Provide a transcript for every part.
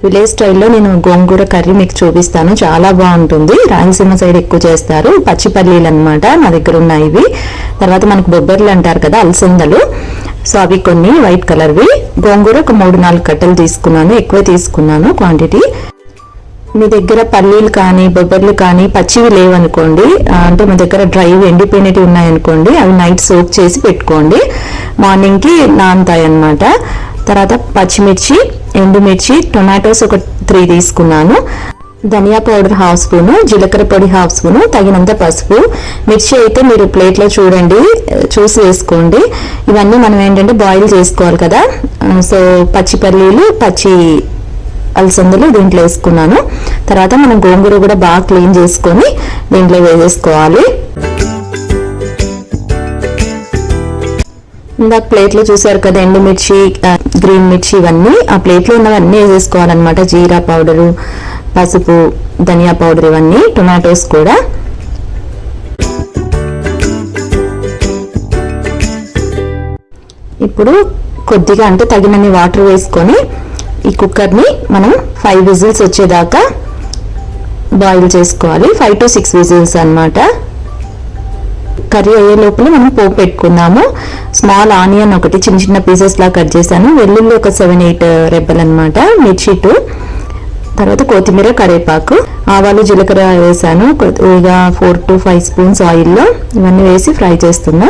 Village స్టైల్లో నేను గోంగూర curry మీకు చూపిస్తాను. చాలా బాగుంటుంది. రాయలసీమ సైడ్ ఎక్కువ చేస్తారు. పచ్చి పల్లీలు అనమాట నా దగ్గర ఉన్నాయి ఇవి. తర్వాత మనకు బొబ్బర్లు అంటారు కదా, అలసందలు. సో అవి కొన్ని వైట్ కలర్వి. గోంగూర ఒక 3-4 కట్టలు తీసుకున్నాను, ఎక్కువ తీసుకున్నాను క్వాంటిటీ. మీ దగ్గర పల్లీలు కానీ బొబ్బర్లు కానీ పచ్చివి లేవనుకోండి, అంటే మీ దగ్గర డ్రై ఎండిపోయినవి ఉన్నాయనుకోండి, అవి నైట్ సోక్ చేసి పెట్టుకోండి, మార్నింగ్కి నానతాయి అన్నమాట. తర్వాత పచ్చిమిర్చి, ఎండుమిర్చి, టొమాటోస్ ఒక 3 తీసుకున్నాను, ధనియా పౌడర్ 1/2 స్పూను, జీలకర్ర పొడి 1/2 స్పూను, తగినంత పసుపు. మిర్చి అయితే మీరు ప్లేట్లో చూసి వేసుకోండి. ఇవన్నీ మనం ఏంటంటే బాయిల్ చేసుకోవాలి కదా. సో పచ్చి పల్లీలు, పచ్చి అలసందలు దీంట్లో వేసుకున్నాను. తర్వాత మనం గోంగూర కూడా బాగా క్లీన్ చేసుకొని దీంట్లో వేసేసుకోవాలి. ఇందాక ప్లేట్లో చూసారు కదా ఎండుమిర్చి, గ్రీన్ మిర్చి, ఇవన్నీ ఆ ప్లేట్లో ఉన్నవన్నీ వేసేసుకోవాలన్నమాట. జీరా పౌడరు, పసుపు, ధనియా పౌడర్, ఇవన్నీ, టొమాటోస్ కూడా. ఇప్పుడు కొద్దిగా అంటే తగినన్ని వాటర్ వేసుకొని ఈ కుక్కర్ని మనం 5 విజిల్స్ వచ్చేదాకా బాయిల్ చేసుకోవాలి. 5 to 6 విజిల్స్ అన్నమాట. కర్రీ అయ్యే లోపల మనం పోపు పెట్టుకుందాము. స్మాల్ ఆనియన్ ఒకటి చిన్న చిన్న పీసెస్ లా కట్ చేశాను, వెల్లుల్లి ఒక 7-8 రెబ్బలు అనమాట, మిర్చి 2, తర్వాత కొత్తిమీర, కరివేపాకు, ఆవాలు, జీలకర్ర వేసాను. కొద్దిగా 4 to 5 స్పూన్స్ ఆయిల్లో ఇవన్నీ వేసి ఫ్రై చేస్తున్నా.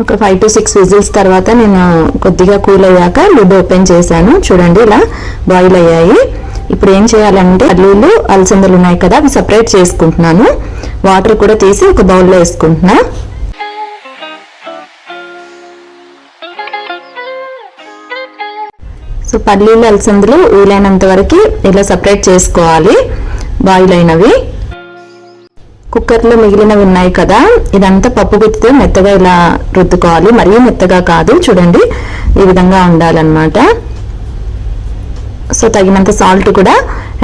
ఒక 5 to 6 విజిల్స్ తర్వాత నేను కొద్దిగా కూల్ అయ్యాక లిడ్ ఓపెన్ చేశాను. చూడండి ఇలా బాయిల్ అయ్యాయి. ఇప్పుడు ఏం చేయాలంటే పల్లీలు, అలసందలు ఉన్నాయి కదా, అవి సపరేట్ చేసుకుంటున్నాను. వాటర్ కూడా తీసి ఒక బౌల్లో వేసుకుంటున్నా. సో పల్లీలు, అలసందలు వీలైనంత వరకు ఇలా సపరేట్ చేసుకోవాలి బాయిల్ అయినవి. కుక్కర్లో మిగిలినవి ఉన్నాయి కదా, ఇదంతా పప్పు గుత్తితో మెత్తగా ఇలా రుద్దుకోవాలి. మరీ మెత్తగా కాదు, చూడండి ఈ విధంగా ఉండాలన్నమాట. సో తగినంత సాల్ట్ కూడా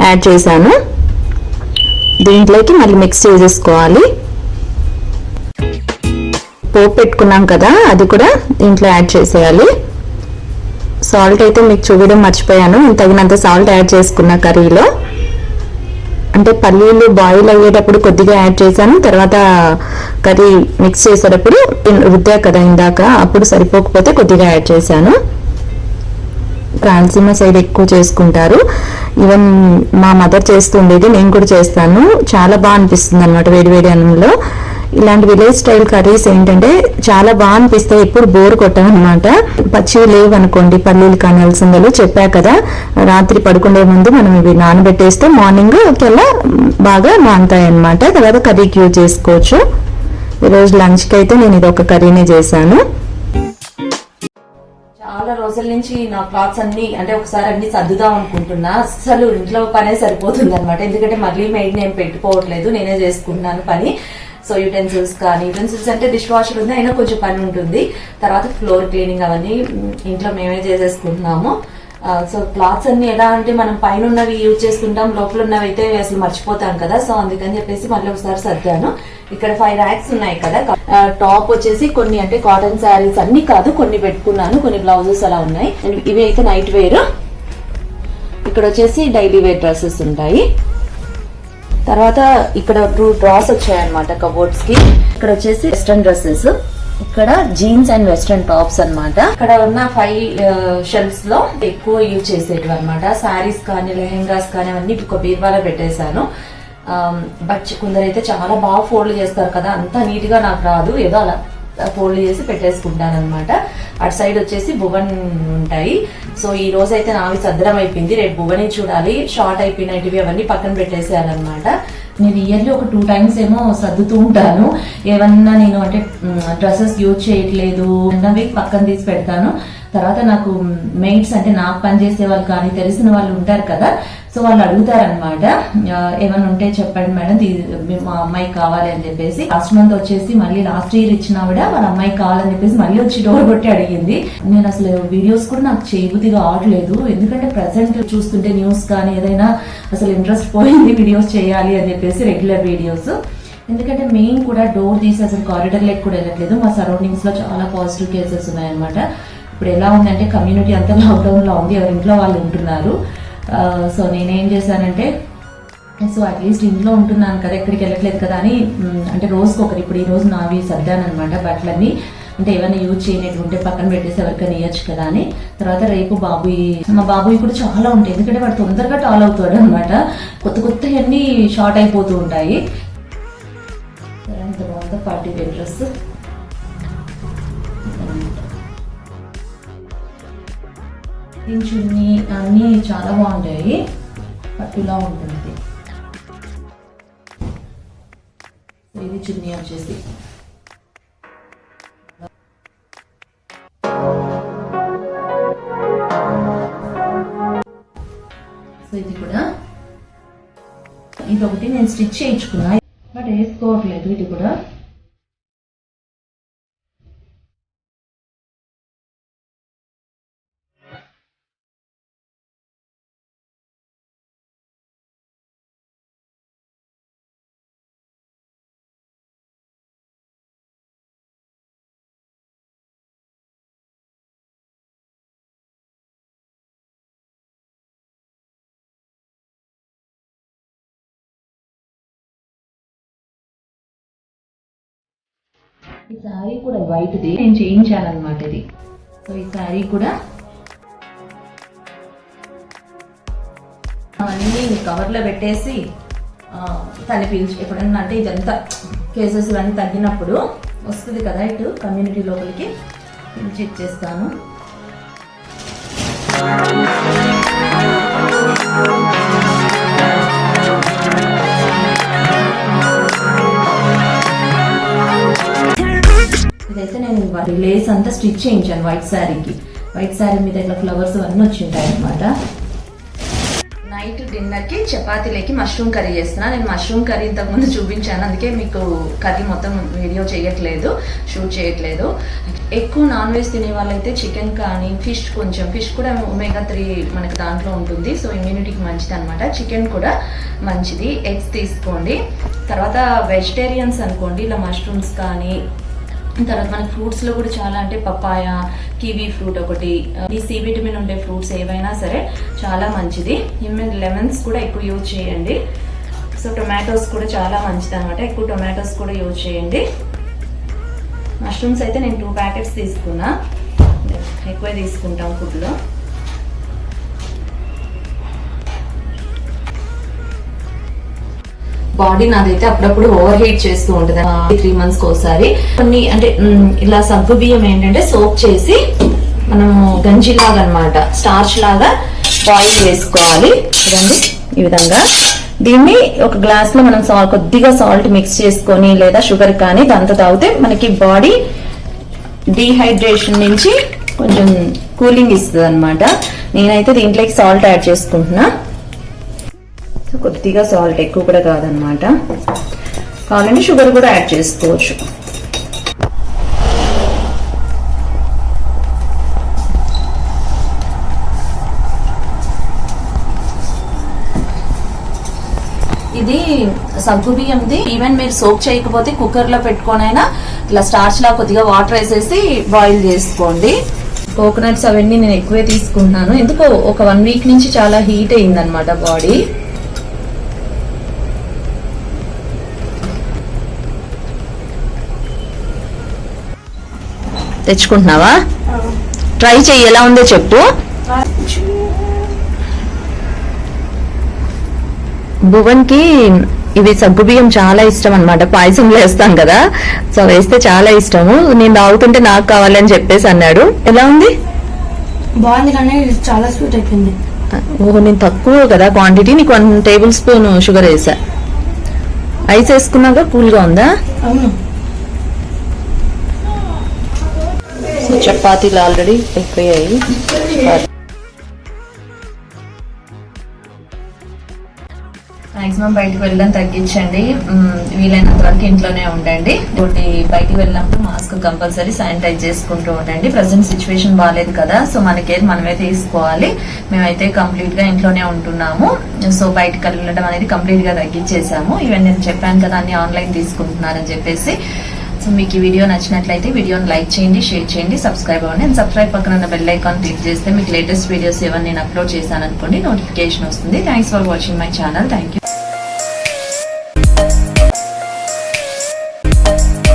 యాడ్ చేశాను. దీంట్లోకి మళ్ళీ మిక్స్ చేసేసుకోవాలి. పోపు పెట్టుకున్నాం కదా, అది కూడా దీంట్లో యాడ్ చేసేయాలి. సాల్ట్ అయితే మీకు చూడడం మర్చిపోయాను. తగినంత సాల్ట్ యాడ్ చేసుకున్న కర్రీలో. అంటే పల్లీలు బాయిల్ అయ్యేటప్పుడు కొద్దిగా యాడ్ చేశాను, తర్వాత కర్రీ మిక్స్ చేసేటప్పుడు రుద్దా కదా ఇందాక, అప్పుడు సరిపోకపోతే కొద్దిగా యాడ్ చేశాను. రాయలసీమ సైడ్ ఎక్కువ చేసుకుంటారు. ఈవెన్ మా మదర్ చేస్తుండేది, నేను కూడా చేస్తాను. చాలా బాగా అనిపిస్తుంది అనమాట వేడివేడి అన్నంలో. ఇలాంటి విలేజ్ స్టైల్ కర్రీస్ ఏంటంటే చాలా బాగా అనిపిస్తాయి, ఎప్పుడు బోర్ కొట్టమన్నమాట. పచ్చివి లేవు అనుకోండి, పల్లీలు కానీ అలసందలు, చెప్పా కదా రాత్రి పడుకునే ముందు మనం ఇవి నానబెట్టేస్తే మార్నింగ్ కల్లా బాగా నానతాయి అన్నమాట. తర్వాత కర్రీకి యూజ్ చేసుకోవచ్చు. ఈరోజు లంచ్కి అయితే నేను ఇది ఒక కర్రీనే చేశాను. చాలా రోజుల నుంచి నా క్లాత్స్ అన్ని అంటే ఒకసారి అన్ని సర్దుదాం అనుకుంటున్నా. అసలు ఇంట్లో పనే సరిపోతుంది అనమాట. ఎందుకంటే మళ్ళీ మెయిడ్ నేను పెట్టుకోవట్లేదు, నేనే చేసుకుంటున్నాను పని. సో యూటెన్సిల్స్ అంటే డిష్ వాషర్ ఉంది, అయినా కొంచెం పని ఉంటుంది. తర్వాత ఫ్లోర్ క్లీనింగ్ అవన్నీ ఇంట్లో మేమే చేసేసుకుంటున్నాము. సో క్లాత్స్ అన్ని ఎలా అంటే మనం పైన ఉన్నవి యూజ్ చేసుకుంటాం, లోపల ఉన్నవి అయితే అసలు మర్చిపోతాం కదా. సో అందుకని చెప్పేసి మళ్ళీ ఒకసారి సర్దాను. ఇక్కడ 5 ర్యాక్స్ ఉన్నాయి కదా. టాప్ వచ్చేసి కొన్ని అంటే కాటన్ శారీస్ అన్ని కాదు, కొన్ని పెట్టుకున్నాను, కొన్ని బ్లౌజెస్ అలా ఉన్నాయి. ఇవి అయితే నైట్ వేర్. ఇక్కడ వచ్చేసి డైలీ వేర్ డ్రెస్సెస్ ఉంటాయి. తర్వాత ఇక్కడ 2 డ్రాస్ వచ్చాయన్నమాట కబోర్డ్స్ కి. ఇక్కడ వచ్చేసి వెస్ట్రన్ డ్రెస్సెస్, ఇక్కడ జీన్స్ అండ్ వెస్ట్రన్ టాప్స్ అన్నమాట. ఇక్కడ ఉన్న 5 షెల్ఫ్స్ లో ఎక్కువ యూజ్ చేసేటివి అనమాట. శారీస్ కానీ లెహెంగాస్ కానీ అవన్నీ ఒక బీర్వాలో పెట్టేశాను. బట్ కొందరైతే చాలా బాగా ఫోల్డ్ చేస్తారు కదా, అంత నీట్ గా నాకు రాదు, ఏదో అలా ఫోల్డ్ చేసి పెట్టేసుకుంటాను అనమాట. అటు సైడ్ వచ్చేసి భువన్ ఉంటాయి. సో ఈ రోజు అయితే నావి సద్దరం అయిపోయింది, రేపు భువని చూడాలి. షార్ట్ అయిపోయినవి అవన్నీ పక్కన పెట్టేసేయాలన్నమాట. నేను ఇయర్లీ ఒక 2 times ఏమో సర్దుతూ ఉంటాను. ఏమన్నా నేను అంటే డ్రెస్సెస్ యూజ్ చేయట్లేదు అన్నవి పక్కన తీసి పెడతాను. తర్వాత నాకు మెయిడ్స్ అంటే నాకు పనిచేసే వాళ్ళు కానీ తెలిసిన వాళ్ళు ఉంటారు కదా, సో వాళ్ళు అడుగుతారనమాట, ఏమైనా ఉంటే చెప్పండి మేడం, మా అమ్మాయికి కావాలి అని చెప్పేసి. లాస్ట్ మంత్ వచ్చేసి మళ్ళీ లాస్ట్ ఇయర్ ఇచ్చినా కూడా వాళ్ళ అమ్మాయికి కావాలని చెప్పేసి మళ్ళీ వచ్చి డోర్ కొట్టి అడిగింది. నేను అసలు వీడియోస్ కూడా నాకు చేయబుద్ధిగా ఆడలేదు, ఎందుకంటే ప్రెసెంట్ చూస్తుంటే న్యూస్ కానీ ఏదైనా అసలు ఇంట్రెస్ట్ పోయింది వీడియోస్ చేయాలి అని చెప్పేసి, రెగ్యులర్ వీడియోస్. ఎందుకంటే మెయిన్ కూడా డోర్ తీసి అసలు కారిడార్ లెక్ కూడా వెళ్ళట్లేదు. మా సరౌండింగ్స్ లో చాలా పాజిటివ్ కేసెస్ ఉన్నాయన్నమాట. ఇప్పుడు ఎలా ఉందంటే కమ్యూనిటీ అంతా లాక్డౌన్ లో ఉంది, ఎవరి ఇంట్లో వాళ్ళు ఉంటున్నారు. సో నేనేం చేశానంటే, సో అట్లీస్ట్ ఇంట్లో ఉంటున్నాను కదా, ఎక్కడికి వెళ్ళట్లేదు కదా అని అంటే రోజుకి ఒకరు, ఇప్పుడు ఈ రోజు నావి సర్దాను అనమాట బట్టలన్నీ. అంటే ఏమైనా యూజ్ చేయనట్టు ఉంటే పక్కన పెట్టేసి ఎవరికైనా ఇవ్వచ్చు కదా అని. తర్వాత రేపు మా బాబుయి కూడా చాలా ఉంటాయి, ఎందుకంటే వాడు తొందరగా టాల్ అవుతాడు అనమాట. కొత్త అన్ని షార్ట్ అయిపోతూ ఉంటాయి. తర్వాత పార్టీ వేర్ డ్రెస్, చున్నీ అన్నీ చాలా బాగుంటాయి, పట్టులా ఉంటుంది. ఇది చున్నీ వచ్చేసి సో ఇది కూడా, ఇది ఒకటి నేను స్టిచ్ చేయించుకున్నా బట్ వేసుకోవట్లేదు. ఇది కూడా ఈ శారీ కూడా వైట్ది నేను చేయించాను అనమాట ఇది. సో ఈ శారీ కూడా అన్ని కవర్లో పెట్టేసి తను పీల్చి ఎప్పుడన్నా అంటే ఇదంతా కేసెస్ ఇవన్నీ తగ్గినప్పుడు వస్తుంది కదా ఇటు కమ్యూనిటీ లోపలికి పిలిచి ఇచ్చేస్తాను. ఇదైతే నేను లేస్ అంతా స్టిచ్ చేయించాను వైట్ శారీ మీద ఇట్లా ఫ్లవర్స్ అన్నీ వచ్చి ఉంటాయి అనమాట. నైట్ డిన్నర్ కి చపాతీలకి మష్రూమ్ కర్రీ చేస్తున్నా. నేను మష్రూమ్ కర్రీ ఇంతకుముందు చూపించాను, అందుకే మీకు కర్రీ మొత్తం వీడియో చేయట్లేదు, షూట్ చేయట్లేదు. ఎక్కువ నాన్ వెజ్ తినే వాళ్ళైతే చికెన్ కానీ ఫిష్ కూడా ఒమేగా 3 మనకి దాంట్లో ఉంటుంది. సో ఇమ్యూనిటీకి మంచిది అనమాట. చికెన్ కూడా మంచిది. ఎగ్స్ తీసుకోండి. తర్వాత వెజిటేరియన్స్ అనుకోండి, ఇలా మష్రూమ్స్ కానీ, తర్వాత మనకి ఫ్రూట్స్ లో కూడా చాలా అంటే పపాయ, కివీ ఫ్రూట్ ఒకటి, ఈ సి విటమిన్ ఉండే ఫ్రూట్స్ ఏవైనా సరే చాలా మంచిది. లెమన్స్ కూడా ఎక్కువ యూజ్ చేయండి. సో టొమాటోస్ కూడా చాలా మంచిది అనమాట, ఎక్కువ టొమాటోస్ కూడా యూజ్ చేయండి. మష్రూమ్స్ అయితే నేను 2 ప్యాకెట్స్ తీసుకున్నా, ఎక్కువే తీసుకుంటాం ఫుడ్లో. బాడీ నాదైతే అప్పుడప్పుడు ఓవర్ హీట్ చేస్తూ ఉంటుంది 3 months ఒకసారి. కొన్ని అంటే ఇలా సగ్గు బియ్యం ఏంటంటే సోప్ చేసి మనము గంజిలాగా అనమాట, స్టార్చ్ లాగా బాయిల్ చేసుకోవాలి. ఈ విధంగా దీన్ని ఒక గ్లాస్ లో మనం కొద్దిగా సాల్ట్ మిక్స్ చేసుకొని లేదా షుగర్ కానీ దాంతో తాగితే మనకి బాడీ డీహైడ్రేషన్ నుంచి కొంచెం కూలింగ్ ఇస్తుంది అనమాట. నేనైతే దీంట్లోకి సాల్ట్ యాడ్ చేసుకుంటున్నా, కొద్దిగా సాల్ట్, ఎక్కువ కూడా కాదనమాట. కావాలంటే షుగర్ కూడా యాడ్ చేసుకోవచ్చు. ఇది సగ్గు బియ్యంది. ఈవెన్ మీరు సోక్ చేయకపోతే కుక్కర్ లో పెట్టుకోనైనా ఇట్లా స్టార్చ్ లా కొద్దిగా వాటర్ వేసేసి బాయిల్ చేసుకోండి. కోకోనట్స్ అవన్నీ నేను ఎక్కువే తీసుకుంటున్నాను, ఎందుకో ఒక 1 week నుంచి చాలా హీట్ అయిందనమాట బాడీ. తెచ్చుకుంటున్నావా? ట్రై చెయ్యి, ఎలా ఉందో చెప్పు. భువన్ కి ఇవి సగ్గుబియ్యం చాలా ఇష్టం అనమాట, పాయసంలో వేస్తాం కదా, సో వేస్తే చాలా ఇష్టము. నేను తాగుతుంటే నాకు కావాలని చెప్పేసి అన్నాడు. ఎలా ఉంది? బాగుంది కానీ చాలా స్వీట్ అయిపోయింది. ఓహో, నేను తక్కువ కదా క్వాంటిటీ, నీకు 1 tablespoon షుగర్ వేసా. ఐస్ వేసుకున్నాక కూల్గా ఉందా? అవును. చపాతీలు ఆల్రెడీ అయిపోయాయి. మాక్సిమం బయటకు వెళ్ళడం తగ్గించండి. వీలైనంత వరకు ఇంట్లోనే ఉండండి. ఒకటి బయటికి వెళ్ళినప్పుడు మాస్క్ కంపల్సరీ శానిటైజ్ చేసుకుంటూ ఉండండి. ప్రజెంట్ సిచ్యువేషన్ బాగాలేదు కదా, సో మనకేది మనమే తీసుకోవాలి. మేమైతే కంప్లీట్ గా ఇంట్లోనే ఉంటున్నాము. సో బయటకు వెళ్ళడం అనేది కంప్లీట్ గా తగ్గించేసాము. ఈవెన్ నేను చెప్పాను కదా అన్ని ఆన్లైన్ తీసుకుంటున్నారని చెప్పేసి. సో మీకు ఈ వీడియో నచ్చినట్లయితే వీడియోని లైక్ చేయండి, షేర్ చేయండి, సబ్స్క్రైబ్ అవ్వండి. అండ్ సబ్స్క్రైబ్ పక్కన ఉన్న బెల్ ఐకాన్ క్లిక్ చేస్తే మీకు లేటెస్ట్ వీడియోస్ ఏమైనా నేను అప్లోడ్ చేశాను అనుకోండి నోటిఫికేషన్ వస్తుంది. Thanks for watching my channel. Thank you.